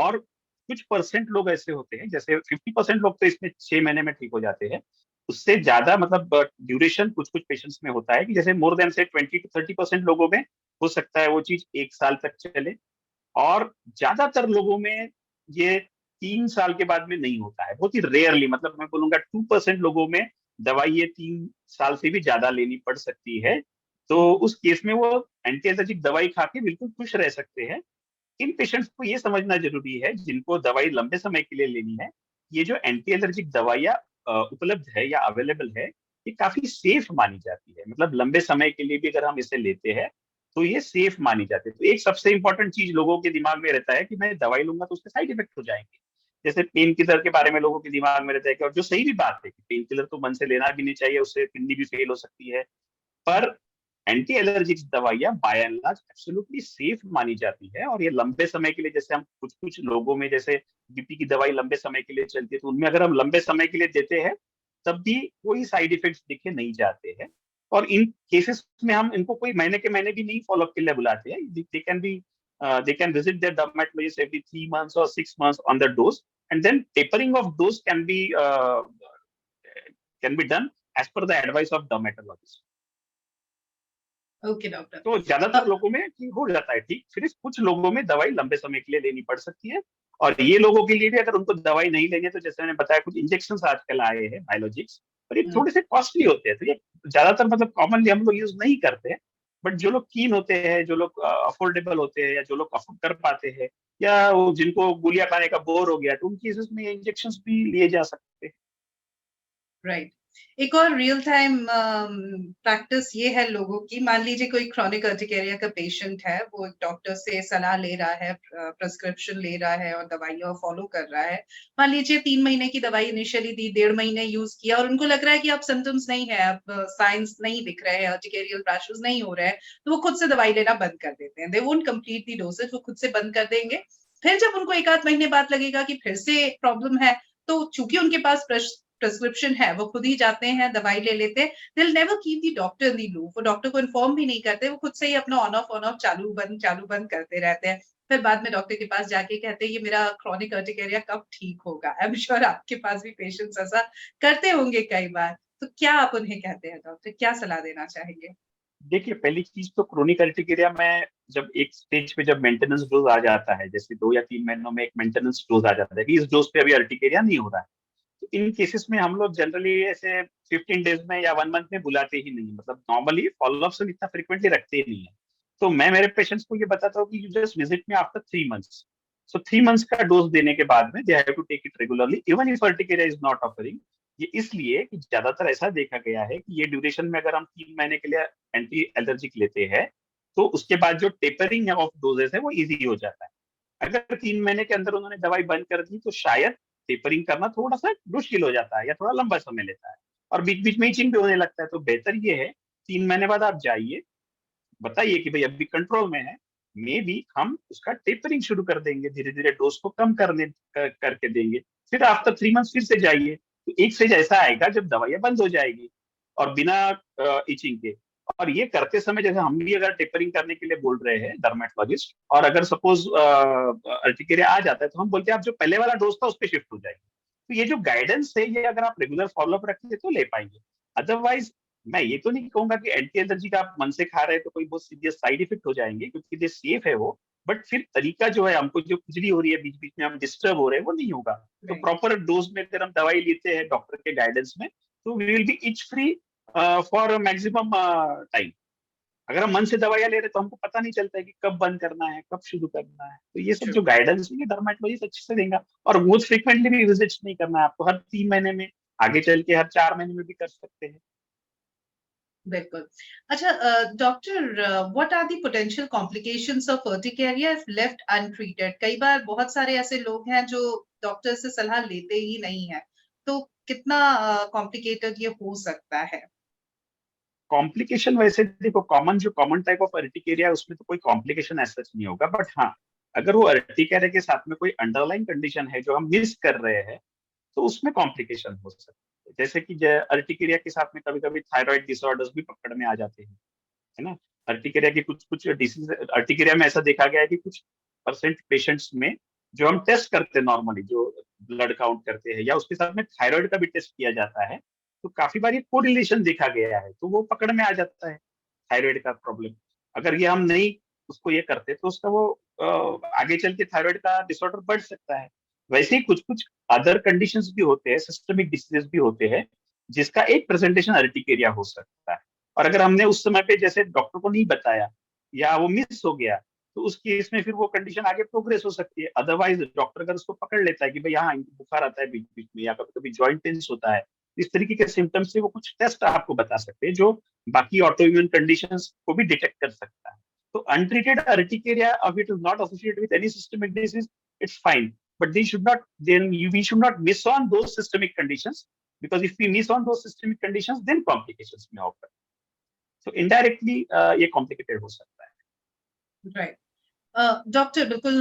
B: और कुछ परसेंट लोग ऐसे होते हैं, जैसे 50% लोग तो इसमें 6 महीने में ठीक हो जाते हैं. उससे ज्यादा मतलब ड्यूरेशन कुछ कुछ पेशेंट्स में होता है कि जैसे मोर देन से 20 to 30% लोगों में हो सकता है वो चीज 1 साल तक चले, और ज्यादातर लोगों में ये 3 साल के बाद में नहीं होता है. बहुत ही रेयरली, मतलब मैं बोलूंगा 2% लोगों में दवाई ये 3 साल से भी ज्यादा लेनी पड़ सकती है. तो उस केस में वो एंटी एलर्जिक दवाई खा के बिल्कुल खुश रह सकते हैं। इन पेशेंट्स को ये समझना जरूरी है जिनको दवाई लंबे समय के लिए लेनी है, ये जो एंटी एलर्जिक दवाइयाँ उपलब्ध है या अवेलेबल है, ये काफी सेफ मानी जाती है। मतलब लंबे समय के लिए भी अगर हम इसे लेते हैं तो ये सेफ मानी जाती है। तो एक सबसे इंपॉर्टेंट चीज लोगों के दिमाग में रहता है कि मैं दवाई लूंगा तो उसके साइड इफेक्ट हो जाएंगे। जैसे पेन किलर के बारे में लोगों के दिमाग में रहता है कि, और जो सही भी बात है कि पेन किलर तो मन से लेना भी नहीं चाहिए, उससे किडनी भी फेल हो सकती है। पर एंटी एलर्जिक दवाइयाँ by and large absolutely safe मानी जाती है, और ये लंबे समय के लिए, जैसे हम कुछ कुछ लोगों में जैसे बीपी की दवाई लंबे समय के लिए चलती है, तो उनमें अगर हम लंबे समय के लिए देते हैं तब भी कोई साइड इफेक्ट्स दिखे नहीं जाते हैं। और इन केसेस में हम इनको कोई महीने के महीने भी नहीं फॉलोअप के लिए बुलाते हैं। They can visit their dermatologist every 3 months or 6 months on the dose, and then tapering of dose can be done as per the advice of dermatologist.
A: Okay doctor.
B: तो ज्यादातर लोगों में ठीक हो जाता है ठीक, फिर कुछ लोगों में दवाई लंबे समय के लिए लेनी पड़ सकती है। और ये लोगों के लिए भी अगर उनको दवाई नहीं लेनी है, तो जैसे मैंने बताया कुछ इंजेक्शन आजकल आए हैं बायोलॉजिक्स, और ये थोड़े से कॉस्टली होते हैं, तो ये ज्यादातर मतलब कॉमनली हम लोग यूज नहीं करते हैं। बट जो लोग कीन होते हैं, जो लोग अफोर्डेबल होते हैं, या जो लोग अफोर्ड कर पाते हैं, या वो जिनको गोलियां खाने का बोर हो गया, तो उन केसेस में इंजेक्शन भी लिए जा सकते हैं।
A: राइट। एक और रियल टाइम प्रैक्टिस ये है लोगों की, मान लीजिए कोई क्रॉनिक अर्टिकेरिया का पेशेंट है, वो एक डॉक्टर से सलाह ले रहा है, प्रिस्क्रिप्शन ले रहा है और दवाइयाँ फॉलो कर रहा है। मान लीजिए 3 महीने की दवाई इनिशियली दी, 1.5 महीने यूज किया और उनको लग रहा है कि अब सिम्टम्स नहीं है, अब साइंस नहीं दिख रहे हैं, अर्टिकेरियल रैशेस नहीं हो रहे हैं, तो वो खुद से दवाई लेना बंद कर देते हैं। They won't complete the doses, वो खुद से बंद कर देंगे। फिर जब उनको 1 आध महीने बाद लगेगा कि फिर से प्रॉब्लम है, तो चूंकि उनके पास प्रिस्क्रिप्शन है, वो खुद ही जाते हैं, दवाई ले लेते हैं। They will never keep the doctor in the loop, वो डॉक्टर को इन्फॉर्म भी नहीं करते, वो खुद से ही अपना ऑन ऑफ चालू बंद करते रहते हैं। फिर बाद में डॉक्टर के पास जाके कहते हैं ये मेरा क्रॉनिक अर्टिकेरिया कब ठीक होगा। आई एम श्योर आपके पास भी पेशेंट्स ऐसा करते होंगे कई बार। तो क्या आप उन्हें कहते हैं डॉक्टर, क्या सलाह देना चाहेंगे?
B: देखिए, पहली चीज तो क्रोनिक अर्टिकेरिया में जब एक स्टेज पे जब मेंटेनेंस डोज आ जाता है, जैसे 2 या 3 महीनों में एक मेंटेनेंस डोज आ जाता है कि इस डोज पे अभी अर्टिकेरिया नहीं हो रहा है, तो इन केसेस में हम लोग जनरली ऐसे 15 डेज में या 1 मंथ में बुलाते ही नहीं, मतलब नॉर्मली फॉलोअप से इतना फ्रिक्वेंटली रखते ही नहीं है। तो मैं मेरे पेशेंट्स को ये बताता हूँ कि you just visit me after 3 months. So 3 months का डोज देने के बाद में they have to take it regularly even if urticaria is not offering. ये इसलिए कि ज्यादातर ऐसा देखा गया है कि ये ड्यूरेशन में अगर हम 3 महीने के लिए एंटी एलर्जिक लेते हैं, तो उसके बाद जो टेपरिंग ऑफ डोजेस है वो इजी हो जाता है। अगर 3 महीने के अंदर उन्होंने दवाई बंद कर दी, तो शायद टेपरिंग करना थोड़ा सा मुश्किल हो जाता है या थोड़ा लंबा समय लेता है, और बीच बीच में इचिंग भी होने लगता है। तो बेहतर ये है 3 महीने बाद आप जाइए, बताइए कि भाई अभी कंट्रोल में है, मे बी हम उसका टेपरिंग शुरू कर देंगे, धीरे धीरे डोज को कम करके देंगे। फिर आफ्टर 3 मंथ्स फिर से जाइए, तो एक स्टेज ऐसा आएगा जब दवाइयां बंद हो जाएगी और बिना इचिंग के। और ये करते समय जैसे हम भी अगर टेपरिंग करने के लिए बोल रहे हैं डर्मेटोलॉजिस्ट, और अगर सपोज अर्टिकेरिया आ जाता है, तो हम बोलते हैं आप जो पहले वाला डोज था उस पर शिफ्ट हो जाएंगे। तो ये जो गाइडेंस है, ये अगर आप रेगुलर फॉलोअप रखेंगे तो ले पाएंगे। अदरवाइज मैं ये तो नहीं कहूंगा कि एंटी एलर्जी का आप मन से खा रहे हैं तो कोई बहुत सीरियस साइड इफेक्ट हो जाएंगे, क्योंकि ये सेफ है वो। बट फिर तरीका जो है, हमको जो खुजली हो रही है बीच बीच में, हम डिस्टर्ब हो रहे हैं, वो नहीं होगा। तो
A: राइट।
B: प्रॉपर डोज में अगर हम दवाई लेते हैं डॉक्टर के गाइडेंस में, तो we will be itch free for maximum time. अगर हम मन से दवाइयां ले रहे हैं तो हमको पता नहीं चलता है कि कब बंद करना है, कब शुरू करना है। तो ये सब
A: ट्रू।
B: जो गाइडेंस है, डर्मेटोलॉजिस्ट अच्छे से देगा। और बहुत फ्रिक्वेंटली भी विजिट नहीं करना है आपको, हर 3 महीने में, आगे चल के हर 4 महीने में भी कर सकते हैं।
A: बिल्कुल। अच्छा doctor, what are the potential complications of urticaria if left untreated? कई बार बहुत सारे ऐसे लोग हैं जो डॉक्टर से सलाह लेते ही नहीं है, तो कितना कॉम्प्लिकेटेड ये हो सकता है?
B: कॉम्प्लिकेशन वैसे देखो, जो कॉमन टाइप ऑफ अर्टिकेरिया है उसमें तो कोई कॉम्प्लिकेशन ऐसा नहीं होगा। बट हाँ, अगर वो अर्टिकेरिया के साथ में कोई अंडरलाइन कंडीशन है जो हम मिस कर रहे हैं, तो उसमें कॉम्प्लिकेशन हो सकता है। जैसे कि अर्टिकेरिया के साथ में कभी कभी थायराइड डिसऑर्डर्स भी पकड़ में आ जाते हैं, है ना। अर्टिकेरिया की कुछ कुछ डिसीज, अर्टिकेरिया में ऐसा देखा गया है कि कुछ परसेंट पेशेंट्स में जो हम टेस्ट करते हैं नॉर्मली, जो ब्लड काउंट करते हैं, या उसके साथ में थायराइड का भी टेस्ट किया जाता है, तो काफी बार ये कोरिलेशन देखा गया है, तो वो पकड़ में आ जाता है थायराइड का प्रॉब्लम। अगर ये हम नहीं उसको ये करते, तो उसका वो आगे चल के थायराइड का डिसऑर्डर बढ़ सकता है। वैसे ही कुछ कुछ अदर कंडीशंस भी होते हैं, सिस्टमिक डिसीजेस भी होते हैं, जिसका एक प्रेजेंटेशन अर्टिकेरिया हो सकता है। और अगर हमने उस समय पे जैसे डॉक्टर को नहीं बताया या वो मिस हो गया, तो उस केस में फिर वो कंडीशन आगे प्रोग्रेस हो सकती है। अदरवाइज डॉक्टर अगर उसको पकड़ लेता है कि भाई हाँ इनको बुखार आता है बीच बीच में, या कभी कभी जॉइंट पेन्स होता है, इस तरीके के सिम्टम्स से वो कुछ टेस्ट आपको बता सकते हैं जो बाकी ऑटो इम्यून कंडीशंस को भी डिटेक्ट कर सकता है। तो untreated urticaria, if it is not associated with any systemic disease, it's fine, but they should not, we should not miss on those systemic conditions, because if we miss on those systemic conditions, then complications may occur. So indirectly ये complicated हो सकता है।
A: Right. Doctor, बिल्कुल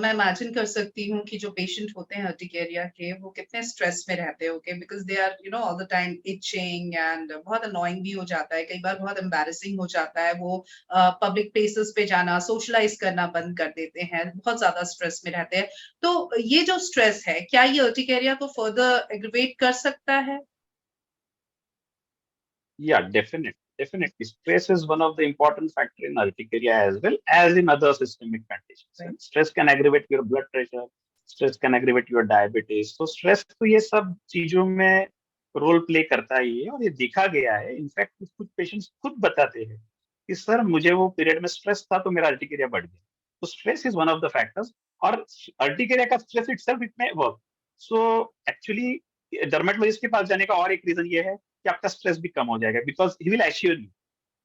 A: मैं imagine कर सकती हूँ कि जो पेशेंट होते हैं अर्टिकेरिया के, वो कितने स्ट्रेस में रहते होंगे, because they are all the time itching, and बहुत अनोइंग भी हो जाता है, कई बार बहुत एम्बैरेसिंग हो जाता है। वो पब्लिक प्लेसेस पे जाना, सोशलाइज करना बंद कर देते हैं, बहुत ज्यादा स्ट्रेस में रहते हैं। तो ये जो स्ट्रेस है, क्या ये अर्टिकेरिया को फर्दर एग्रीवेट कर सकता है?
B: Yeah, definitely. Stress is one of the important factor in urticaria as well as in other systemic conditions.
A: Right.
B: And stress can aggravate your blood pressure, stress can aggravate your diabetes. So stress तो ये सब चीजों में role play करता ही है, और ये देखा गया है। इनफैक्ट कुछ कुछ पेशेंट्स खुद बताते हैं कि सर मुझे वो पीरियड में स्ट्रेस था तो मेरा अर्टिकेरिया बढ़ गया। तो stress is one of the factors, और अर्टिकेरिया का stress itself it may work. So actually dermatologist के पास जाने का और एक रीजन ये है कि आपका स्ट्रेस भी कम हो जाएगा, because he will assure you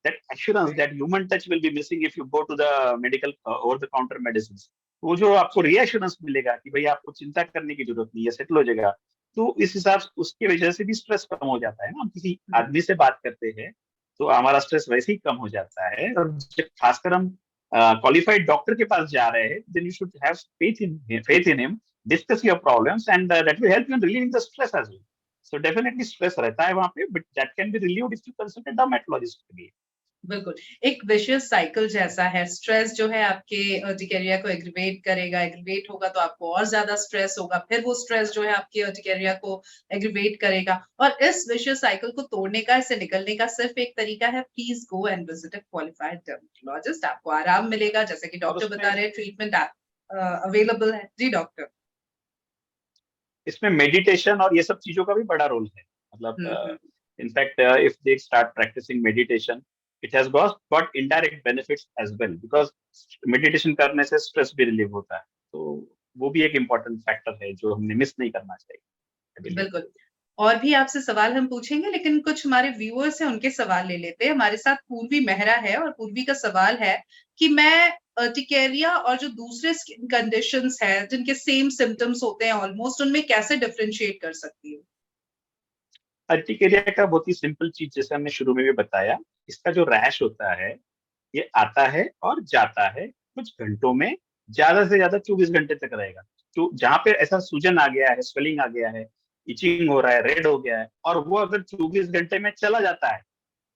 B: that assurance that human touch will be missing if you go to the medical over the counter medicine. वो जो आपको रीएश्योरेंस मिलेगा कि भाई आपको चिंता करने की जरूरत नहीं है, सेटल हो जाएगा, तो इस हिसाब से उसकी वजह से भी स्ट्रेस कम हो जाता है ना। हम किसी आदमी से बात करते हैं तो हमारा स्ट्रेस वैसे ही कम हो जाता है, और जब खासकर हम क्वालिफाइड डॉक्टर के पास जा रहे हैं, then you should have faith in him, discuss your problems, and that will help you in relieving the stress as well. So definitely stress रहता है वहाँ पे, but that can be relieved if you consult a dermatologist भी।
A: बिल्कुल, एक vicious cycle जैसा है। Stress जो है आपके अर्टिकेरिया को एग्रीवेट करेगा, एग्रीवेट होगा तो आपको और ज़्यादा स्ट्रेस होगा, फिर वो स्ट्रेस जो है आपके अर्टिकेरिया को एग्रीवेट करेगा, और इस विशियस साइकिल को तोड़ने का, इससे निकलने का सिर्फ एक तरीका है, please go and visit a qualified dermatologist. आपको आराम मिलेगा, जैसे कि
B: और
A: डॉक्टर
B: उसमें
A: बता रहे हैं, ट्रीटमेंट अवेलेबल है। जी डॉक्टर।
B: इसमें मेडिटेशन और ये सब चीजों का भी बड़ा रोल है।
A: हुँ,
B: मतलब
A: हुँ।
B: In fact if they start practicing meditation, it has got indirect benefits as well, because meditation करने से स्ट्रेस भी रिलीव होता है। तो वो भी एक इम्पोर्टेंट फैक्टर है जो हमने मिस नहीं करना चाहिए, आई बिलीव।
A: बिल्कुल। और भी आपसे सवाल हम पूछेंगे, लेकिन कुछ हमारे व्यूअर्स हैं, उनके सवाल ले लेते हैं। हमारे साथ पूर्वी मेहरा है, और पूर्वी का सवाल है कि मैं अर्टिकेरिया और जो दूसरे स्किन कंडीशंस हैं, जिनके सेम सिम्पटम्स होते हैं ऑलमोस्ट, उनमें कैसे डिफरेंशिएट कर सकती हूँ?
B: अर्टिकेरिया का बहुत ही सिंपल चीज, जैसे हमने शुरू में भी बताया, इसका जो रैश होता है ये आता है और जाता है कुछ घंटों में, ज्यादा से ज्यादा 24 घंटे तक रहेगा। तो जहाँ पे ऐसा सूजन आ गया है, स्वेलिंग आ गया है, इचिंग हो रहा है, रेड हो गया है, और वो अगर 24 घंटे में चला जाता है,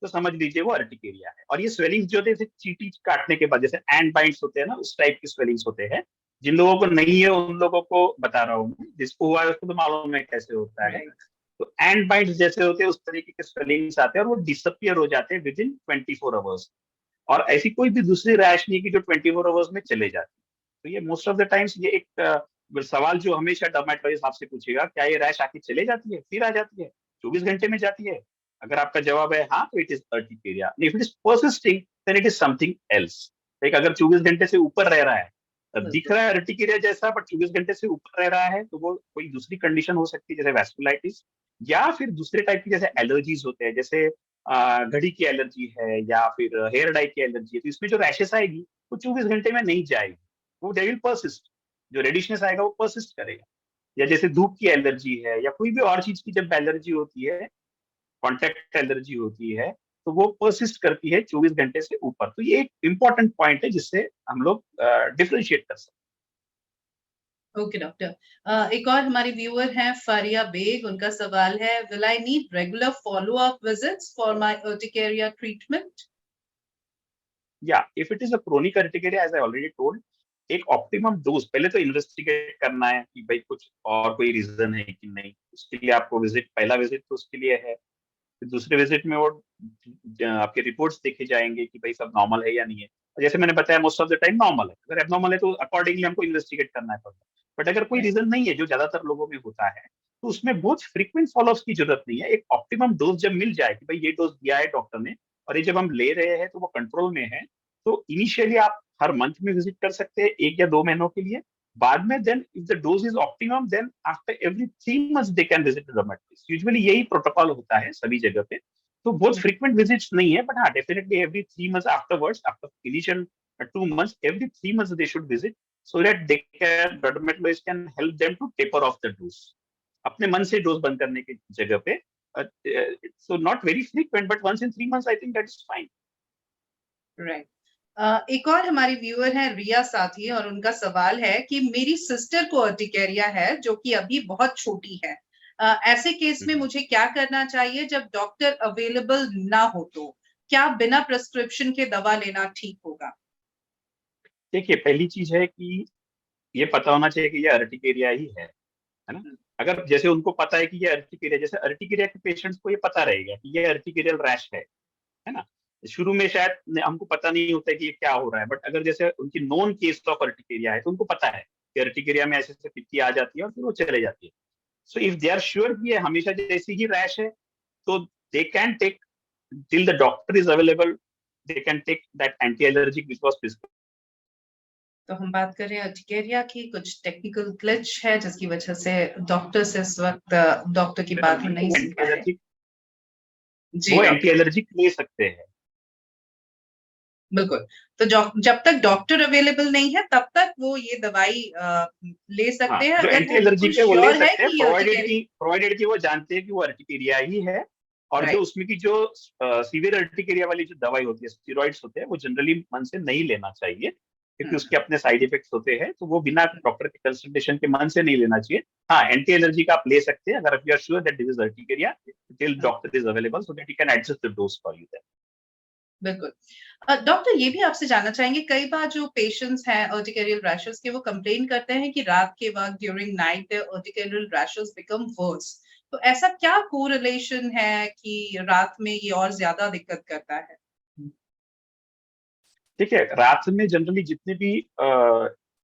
B: तो समझ लीजिए वो अर्टिकेरिया है। और ये स्वेलिंग्स जो होते हैं चींटी काटने के बाद, जैसे एंड बाइट्स होते हैं ना, उस टाइप की स्वेलिंग्स होते हैं। जिन लोगों को नहीं है उन लोगों को बता रहा हूँ मैं, जिसको हुआ है उसको तो मालूम है कैसे होता है।
A: राइट।
B: तो एंड बाइट्स जैसे होते हैं उस तरीके के स्वेलिंग्स आते हैं, और वो डिसअपियर हो जाते हैं विद इन 24 आवर्स। और ऐसी कोई भी दूसरी रैश नहीं की जो 24 आवर्स में चले जाती है। तो ये मोस्ट ऑफ द टाइम्स ये एक सवाल जो हमेशा डर्मेटोलॉजिस्ट आपसे पूछेगा, क्या ये रैश आके चले जाती है फिर आ जाती है, 24 घंटे में जाती है? अगर आपका जवाब है हाँ, तो it is urticaria. If it is persisting, then it is something else. एक अगर 24 घंटे से ऊपर रह रहा है, दिख
A: बिल्कुल।
B: रहा है अर्टिकेरिया जैसा, बट 24 घंटे से ऊपर रह रहा है, तो वो कोई दूसरी कंडीशन हो सकती है, जैसे वैस्कुलाइटिस, या फिर दूसरे टाइप की जैसे एलर्जीज होते हैं, जैसे घड़ी की एलर्जी है या फिर हेयर डाई की एलर्जी है। तो इसमें जो रैशेस आएगी वो 24 घंटे में नहीं जाएगी, वो दे विल परसिस्ट। जो रेडिशनेस आएगा वो परसिस्ट करेगा। या जैसे धूप की एलर्जी है या कोई भी और चीज की जब एलर्जी होती है, कॉन्टेक्ट एलर्जी होती है, तो वो परसिस्ट करती है 24 घंटे से ऊपर। तो ये एक इंपॉर्टेंट पॉइंट है जिससे हम लोग डिफ्रेंशिएट कर सकते
A: ओके डॉक्टर। एक और हमारी व्यूअर हैं फारिया बेग, उनका सवाल है, will I need regular follow up visits for my urticaria treatment?
B: हैं। या if it is a chronic urticaria, as I already told, एक ऑप्टिमम डोज पहले तो इन्वेस्टिगेट करना है कि भाई कुछ और कोई रीजन है कि नहीं। उसके लिए आपको विजिट, पहला विजिट तो उसके लिए है। फिर दूसरे विजिट में वो आपके रिपोर्ट्स देखे जाएंगे कि भाई सब नॉर्मल है या नहीं है। जैसे मैंने बताया, most of the time normal है। अगर एबनॉर्मल है तो अकॉर्डिंगली हमको इन्वेस्टिगेट करना है पड़ता है। बट अगर कोई रीजन नहीं है, जो ज्यादातर लोगों में होता है, तो उसमें बहुत फ्रीक्वेंट फॉलोअप्स की जरूरत नहीं है। एक ऑप्टिमम डोज जब मिल जाए कि भाई ये डोज दिया है डॉक्टर ने और ये जब हम ले रहे हैं तो वो कंट्रोल में है। तो इनिशियली आप हर मंथ में विजिट कर सकते हैं 1 या 2 महीनों के लिए। बाद में then if the dose is optimum then after every 3 months they can visit the dermatologist. Usually यही प्रोटोकॉल होता है सभी जगह पे। तो बहुत फ्रीक्वेंट विजिट्स नहीं है, बट हाँ definitely every 3 months afterwards, after initial 2 months, every 3 months they should visit, so that they can dermatologist can help them to taper off the dose, अपने मन से डोज बंद करने की जगह पे। So not very frequent but once in 3 months I think that is fine.
A: Right. एक और हमारी व्यूअर है रिया साथी, और उनका सवाल है कि मेरी सिस्टर को अर्टिकेरिया है जो कि अभी बहुत छोटी है। ऐसे केस में मुझे क्या करना चाहिए जब डॉक्टर अवेलेबल ना हो? तो क्या बिना प्रिस्क्रिप्शन के दवा लेना ठीक होगा?
B: देखिए पहली चीज है कि ये पता होना चाहिए कि ये अर्टिकेरिया ही है ना। अगर जैसे उनको पता है कि ये अर्टिकेरिया, जैसे अर्टिकेरिया के पेशेंट्स को ये पता रहेगा कि ये अर्टिकेरियल रैश है ना। शुरू में शायद हमको पता नहीं होता है कि ये क्या हो रहा है, बट अगर जैसे उनकी नॉन केस ऑफ अर्टिकेरिया है तो उनको पता है कि अर्टिकेरिया में ऐसे ऐसे पित्ती आ जाती है और फिर वो चले जाती है। So if they are sure कि ये हमेशा जैसी ही रैश है, तो दे कैन टेक till the doctor is available, they can take that anti-allergic which was prescribed.
A: तो हम बात कर रहे हैं अर्टिकेरिया की। कुछ टेक्निकल ग्लिच है जिसकी वजह से डॉक्टर से इस वक्त डॉक्टर की बात हम नहीं सुन पा रहे। जी
B: वो
A: डॉक्टर,
B: एंटी एलर्जिक ले सकते हैं।
A: बिल्कुल। तो जब तक डॉक्टर अवेलेबल नहीं है तब तक वो ये दवाई ले
B: हाँ,
A: सकते हैं,
B: जो
A: अगर
B: एंटी
A: वो बिल्कुल
B: एलर्जिक है वो ले
A: श्योर है
B: सकते हैं,
A: कि ये
B: प्रोवाइडेड
A: अर्टिकेरिया।
B: कि वो जानते हैं कि वो अर्टिकेरिया ही है। और जो
A: राइट।
B: उसमें की जो सीवियर अर्टिकेरिया वाली जो दवाई होती है, स्टेरॉइड्स होते हैं, वो जनरली मन से नहीं लेना चाहिए क्योंकि उसके अपने साइड इफेक्ट्स होते हैं। तो वो बिना डॉक्टर के कंसल्टेशन के मन से नहीं लेना चाहिए। हाँ, एंटी एलर्जिक आप ले सकते हैं अगर you are sure that this is urticaria, till doctor is available so that he can adjust the dose for you.
A: बिल्कुल। डॉक्टर ये भी आपसे जानना चाहेंगे, कई बार जो पेशेंट्स हैं अर्टिकेरियल रैशेस के, वो कंप्लेन करते हैं कि रात के वक्त during night there urticarial rashes become worse. तो ऐसा क्या कोरिलेशन है कि रात में ये और ज्यादा दिक्कत करता है?
B: देखिए रात में जनरली जितने भी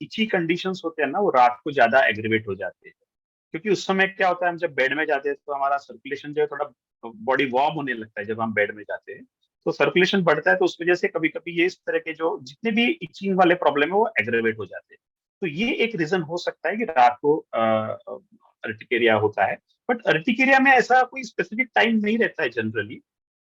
B: इची कंडीशंस होते हैं ना, वो रात को ज्यादा एग्रीवेट हो जाते हैं क्योंकि उस समय क्या होता है, हम जब बेड में जाते हैं तो हमारा सर्कुलेशन जो है थोड़ा बॉडी वार्म होने लगता है। जब हम बेड में जाते हैं तो सर्कुलेशन बढ़ता है, तो उस वजह से कभी कभी ये इस तरह के जो जितने भी इचिंग वाले प्रॉब्लम है वो एग्रीवेट हो जाते हैं। तो ये एक रीजन हो सकता है कि रात को अर्टिकेरिया होता है। बट अर्टिकेरिया में ऐसा कोई स्पेसिफिक टाइम नहीं रहता है जनरली।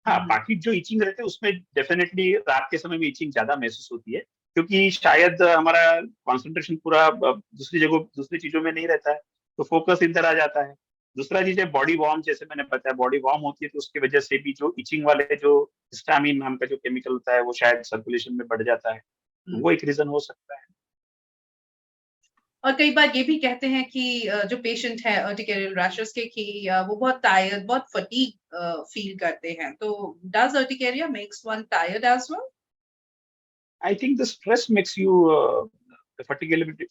B: हाँ, बाकी जो इचिंग रहते हैं उसमें डेफिनेटली रात के समय में इचिंग ज्यादा महसूस होती है क्योंकि शायद हमारा कंसंट्रेशन पूरा दूसरी जगह दूसरी चीजों में नहीं रहता है, तो फोकस इधर आ जाता है। दूसरा चीज है बॉडी वार्म, जैसे मैंने बताया बॉडी वार्म होती है तो उसकी वजह से भी जो इचिंग वाले जो हिस्टामिन नाम का जो केमिकल होता है वो शायद सर्कुलेशन में बढ़ जाता है। तो वो एक रीजन हो सकता है।
A: और कई बार ये भी कहते हैं कि जो पेशेंट है अर्टिकेरियल रैशेस के, कि वो बहुत टायर्ड, बहुत फटीग फील करते हैं। तो does urticaria makes one tired as well?
B: I think the stress makes you the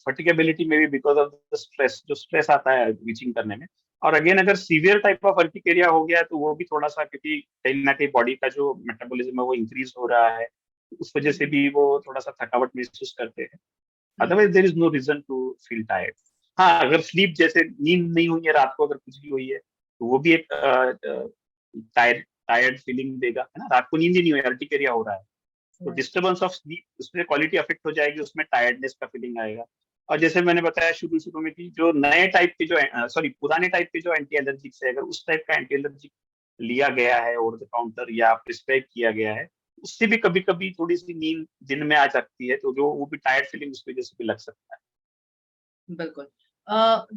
B: fatigability maybe because of the stress, जो stress आता है रीचिंग करने में। और अगेन अगर सीवियर टाइप ऑफ अर्टिकेरिया हो गया तो वो भी थोड़ा सा, क्योंकि कहीं ना कहीं बॉडी का जो मेटाबॉलिज्म है वो इंक्रीज हो रहा है, उस वजह से भी वो थोड़ा सा थकावट महसूस करते हैं। Otherwise there is no reason to feel tired. हाँ, अगर स्लीप जैसे नींद नहीं हुई है रात को, अगर कुछ भी हुई है तो वो भी एक टायर्ड टायर्ड फीलिंग देगा, है ना। रात को नींद ही नहीं हुई, अर्टिकेरिया हो रहा है तो डिस्टर्बेंस ऑफ स्लीप उसमें क्वालिटी अफेक्ट हो जाएगी, उसमें टायर्डनेस का फीलिंग आएगा। और जैसे मैंने बताया शुरू शुरू में कि जो नए टाइप के जो सॉरी पुराने टाइप के जो एंटी एलर्जिक्स है, अगर उस टाइप का एंटी एलर्जिक लिया गया है ओवर द काउंटर या प्रिस्क्राइब किया गया है, उससे भी कभी कभी थोड़ी सी नींद दिन में आ सकती है, तो जो वो भी टायर्ड फीलिंग उस वजह से भी लग सकता है।
A: बिल्कुल।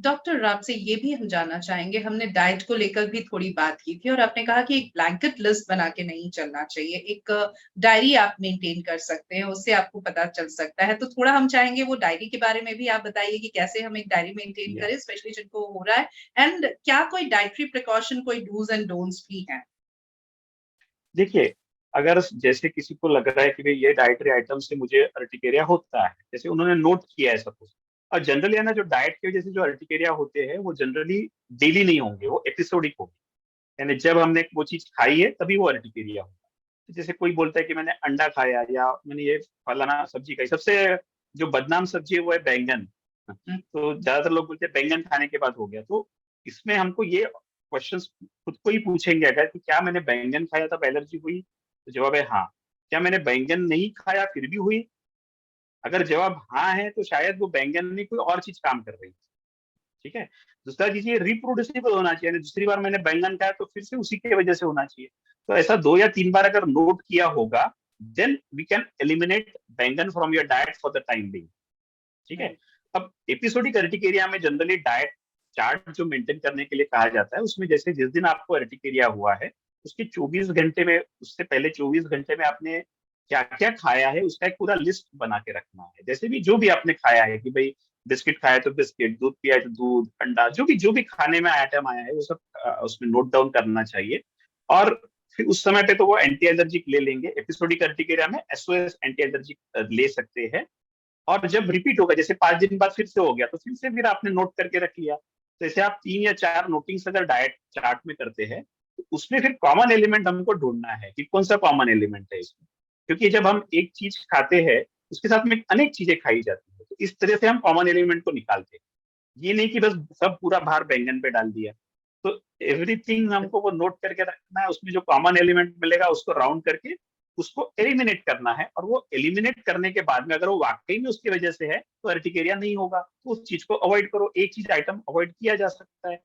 A: डॉक्टर आपसे ये भी हम जानना चाहेंगे, हमने डाइट को लेकर भी थोड़ी बात की थी और आपने कहा कि एक ब्लैंकेट लिस्ट बना के नहीं चलना चाहिए, एक डायरी आप मेंटेन कर सकते हैं, उससे आपको पता चल सकता है। तो थोड़ा हम चाहेंगे वो डायरी के बारे में भी आप बताइए कि कैसे हम एक डायरी मेंटेन
B: Yeah.
A: करें, स्पेशली जिनको हो रहा है, एंड क्या कोई डाइटरी प्रिकॉशन, कोई डूज एंड डोंट्स भी हैं?
B: देखिए, अगर जैसे किसी को लग रहा है कि भाई ये डाइटरी आइटम से मुझे अर्टिकेरिया होता है, जैसे उन्होंने नोट किया है सपोज, और जनरली है ना, जो डाइट की वजह से जो अर्टिकेरिया होते हैं वो जनरली डेली नहीं होंगे, वो एपिसोडिक होंगे। यानी जब हमने वो चीज खाई है तभी वो अर्टिकेरिया होगा। तो जैसे कोई बोलता है कि मैंने अंडा खाया या मैंने ये फलाना सब्जी खाई, सबसे जो बदनाम सब्जी है वो है बैंगन। तो ज्यादातर लोग बोलते हैं बैंगन खाने के बाद हो गया। तो इसमें हमको ये क्वेश्चंस खुद को ही पूछेंगे अगर कि क्या मैंने बैंगन खाया तब एलर्जी हुई, तो जवाब है हाँ। क्या मैंने बैंगन नहीं खाया फिर भी हुई? अगर जवाब हाँ है तो शायद वो बैंगन नहीं कोई और चीज काम कर रही है। ठीक है। दूसरा चीज ये रिप्रोड्यूसिबल होना चाहिए, यानी दूसरी बार मैंने बैंगन खाया तो फिर से उसी की वजह से होना चाहिए। तो ऐसा 2 या 3 बार अगर नोट किया होगा, देन वी कैन एलिमिनेट बैंगन from your diet for the time being. ठीक है। अब एपिसोडिक अर्टिकेरिया में जनरली डाइट चार्ट जो मेंटेन करने के लिए कहा जाता है, उसमें जैसे जिस दिन आपको अर्टिकेरिया हुआ है उसके 24 घंटे में, उससे पहले 24 घंटे में आपने क्या क्या खाया है उसका एक पूरा लिस्ट बना के रखना है। जैसे भी जो भी आपने खाया है, कि भाई बिस्किट खाया तो बिस्किट, दूध पिया तो दूध, अंडा, जो भी खाने में आइटम आया है वो सब उसमें नोट डाउन करना चाहिए। और फिर उस समय पे तो वो एंटी एलर्जिक ले लेंगे। एपिसोडिक अर्टिकेरिया में एसओएस एंटी एलर्जिक ले सकते हैं। और जब रिपीट होगा, जैसे 5 दिन बाद फिर से हो गया, तो फिर आपने नोट करके रख लिया। तो जैसे आप 3 या 4 नोटिंग्स अगर डाइट चार्ट में करते हैं, तो उसमें फिर कॉमन एलिमेंट हमको ढूंढना है कि कौन सा कॉमन एलिमेंट है इसमें। क्योंकि जब हम एक चीज खाते हैं उसके साथ में अनेक चीजें खाई जाती है, तो इस तरह से हम कॉमन एलिमेंट को निकालते हैं। ये नहीं कि बस सब पूरा भार बैंगन पे डाल दिया। तो एवरीथिंग हमको वो नोट करके रखना है, उसमें जो कॉमन एलिमेंट मिलेगा उसको राउंड करके उसको एलिमिनेट करना है। और वो एलिमिनेट करने के बाद में अगर वो वाकई में उसकी वजह से है तो अर्टिकेरिया नहीं होगा, तो उस चीज को अवॉइड करो। एक चीज आइटम अवॉइड किया जा सकता है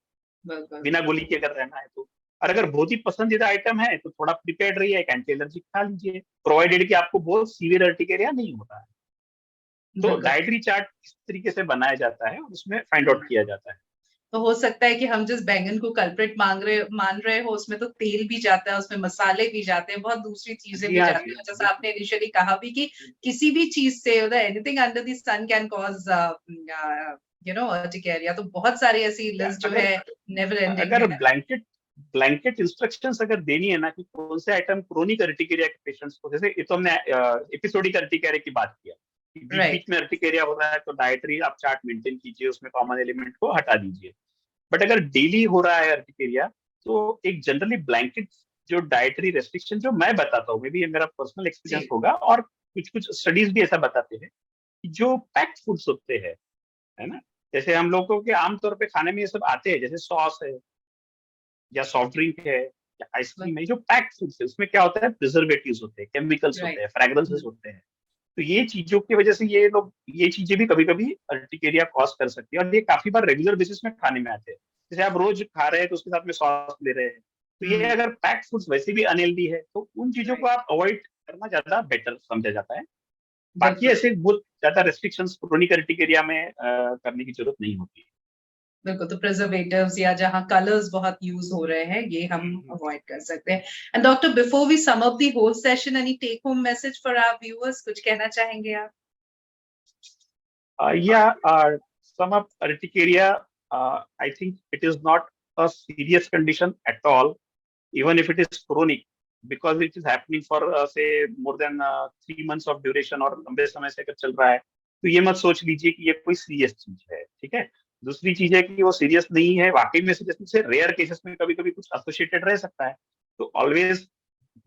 A: बिल्कुल।
B: बिना गोली के अगर रहना है तो। और अगर बहुत ही पसंदीदा आइटम है तो थोड़ा प्रिपेयर्ड रहिए, एक एंटी एलर्जी खा लीजिए, प्रोवाइडेड कि आपको बहुत सीवियर अर्टिकेरिया नहीं होता है। तो
A: बिल्कुल।
B: डाइटरी चार्ट इस तरीके से बनाया जाता है और उसमें फाइंड आउट किया जाता है।
A: तो हो सकता है कि हम जिस बैंगन को कल्प्रिट मान रहे हो उसमें तो तेल भी जाता है, उसमें मसाले भी जाते हैं, बहुत दूसरी चीजें
B: जी
A: भी
B: हाँ,
A: जाती
B: जी
A: हैं।
B: हाँ,
A: जैसा
B: बिल्कुल।
A: आपने इनिशियली कहा भी कि किसी भी चीज से anything under the sun can cause urticaria. तो बहुत सारी ऐसी
B: या
A: लिस्ट जो
B: अगर
A: है नेवर एंडिंग
B: अगर
A: है।
B: ब्लैंकेट ब्लैंकेट इंस्ट्रक्शंस अगर देनी है ना कि कौन से आइटम क्रोनिक अर्टिकेरिया के पेशेंट्स को, जैसे ये तो हमने एपिसोडिक अर्टिकेरिया की बात किया कि बीच
A: राइट।
B: बीच में अर्टिकेरिया हो रहा है तो डाइटरी आप चार्ट मेंटेन कीजिए, उसमें कॉमन एलिमेंट को हटा दीजिए। बट अगर डेली हो रहा है अर्टिकेरिया, तो एक जनरली ब्लैंकेट जो डाइटरी रेस्ट्रिक्शन जो मैं बताता हूँ, मे बी ये मेरा पर्सनल
A: जी।
B: एक्सपीरियंस होगा और कुछ कुछ स्टडीज भी ऐसा बताते हैं कि जो पैक्ड फूड्स होते हैं, है ना, जैसे हम लोगों के आमतौर पे खाने में ये सब आते हैं, जैसे सॉस है या सॉफ्ट ड्रिंक है या आइसक्रीम है, जो पैक्ड फूड्स है उसमें क्या होता है, प्रिजर्वेटिव्स होते हैं, केमिकल्स होते
A: राइट।
B: हैं, फ्रेग्रेंसेस होते हैं। तो ये चीजों की वजह से ये लोग ये चीजें भी कभी कभी अर्टिकेरिया कॉज कर सकती है, और ये काफी बार रेगुलर बेसिस में खाने में आते हैं। जैसे आप रोज खा रहे हैं तो उसके साथ में सॉस ले रहे हैं, तो ये अगर पैक्ड फूड्स वैसे भी अनहेल्दी है तो उन चीजों को
A: राइट।
B: आप अवॉइड करना ज्यादा बेटर समझा जाता है। बाकी
A: बिल्कुल।
B: ऐसे बहुत ज्यादा रेस्ट्रिक्शंस क्रोनिक अर्टिकेरिया में करने की जरूरत नहीं होती है।
A: बिल्कुल। तो प्रिजर्वेटिव्स या जहाँ कलर्स बहुत यूज हो रहे हैं ये हम अवॉइड कर सकते हैं। And doctor, before we sum up the whole session, any take home message for our viewers, कुछ कहना चाहेंगे आप?
B: Yeah, sum up urticaria, I think it is not a serious condition at all, even if it is chronic, because it is happening for say more than 3 months of duration और लंबे समय से अगर चल रहा है, तो ये मत सोच लीजिए कि ये कोई सीरियस चीज है। ठीक है। दूसरी चीज है कि वो सीरियस नहीं है, वाकई में सीरियस से रेयर केसेस में कभी कभी कुछ एसोसिएटेड रह सकता है। तो always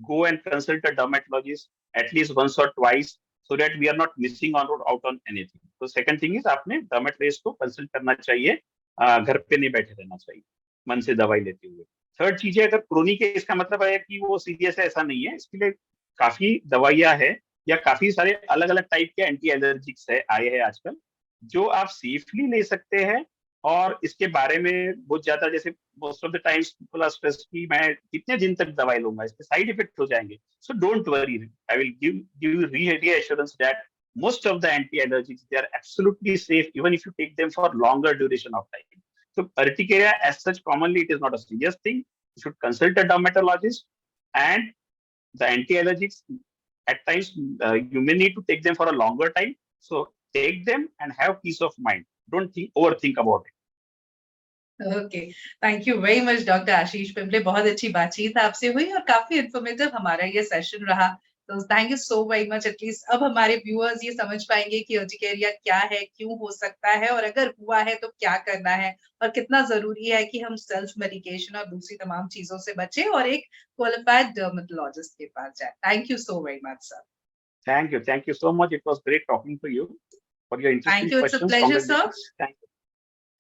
B: go and consult a dermatologist at least once or twice so that we are not missing out on anything. तो second thing is आपने dermatologist को consult करना चाहिए, घर पे नहीं बैठे रहना चाहिए मन से दवाई लेते हुए। थर्ड चीज है, अगर क्रोनिक है इसका मतलब है कि वो सीरियस है, ऐसा नहीं है। इसके लिए काफी दवाइयां है या काफी सारे अलग अलग टाइप के एंटी एलर्जिक्स है आए हैं आजकल, जो आप सेफली ले सकते हैं। और इसके बारे में बहुत ज्यादा, जैसे most of the times people are stress कि मैं कितने दिन तक दवाई लूंगा, इसके साइड इफेक्ट हो जाएंगे। So don't worry, I will give you reassurance that most of the anti-allergics, they are absolutely safe even if you take them for longer duration of time. So urticaria as such, commonly it is not a serious thing. You should consult a dermatologist. And the anti-allergics, at times you may need to take them for a longer time, so take them and have peace of mind. Don't overthink about it.
A: Okay. Thank you very much doctor Ashish Pimple. बहुत अच्छी बातचीत आपसे हुई और काफी informative हमारा ये session रहा। तो thank you so very much. At least अब हमारे व्यूअर्स ये समझ पाएंगे कि अर्टिकेरिया क्या है, क्यों हो सकता है, और अगर हुआ है तो क्या करना है, और कितना जरूरी है कि हम सेल्फ मेडिकेशन और दूसरी तमाम चीजों से बचें और एक क्वालिफाइड डर्मेटोलॉजिस्ट के पास जाए। Thank you so very much sir.
B: Thank you. Thank you so much. It was great talking to you for your
A: thank
B: interesting
A: you. It's a
B: questions.
A: Pleasure sir.
B: Congratulations. Thank you.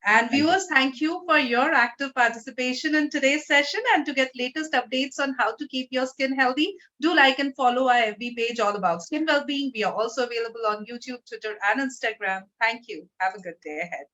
A: And
B: Thank you.
A: viewers, thank you for your active participation in today's session. And to get latest updates on how to keep your skin healthy, do like and follow our FB page all about skin well-being. We are also available on YouTube, Twitter, and Instagram. Thank you. Have a good day ahead.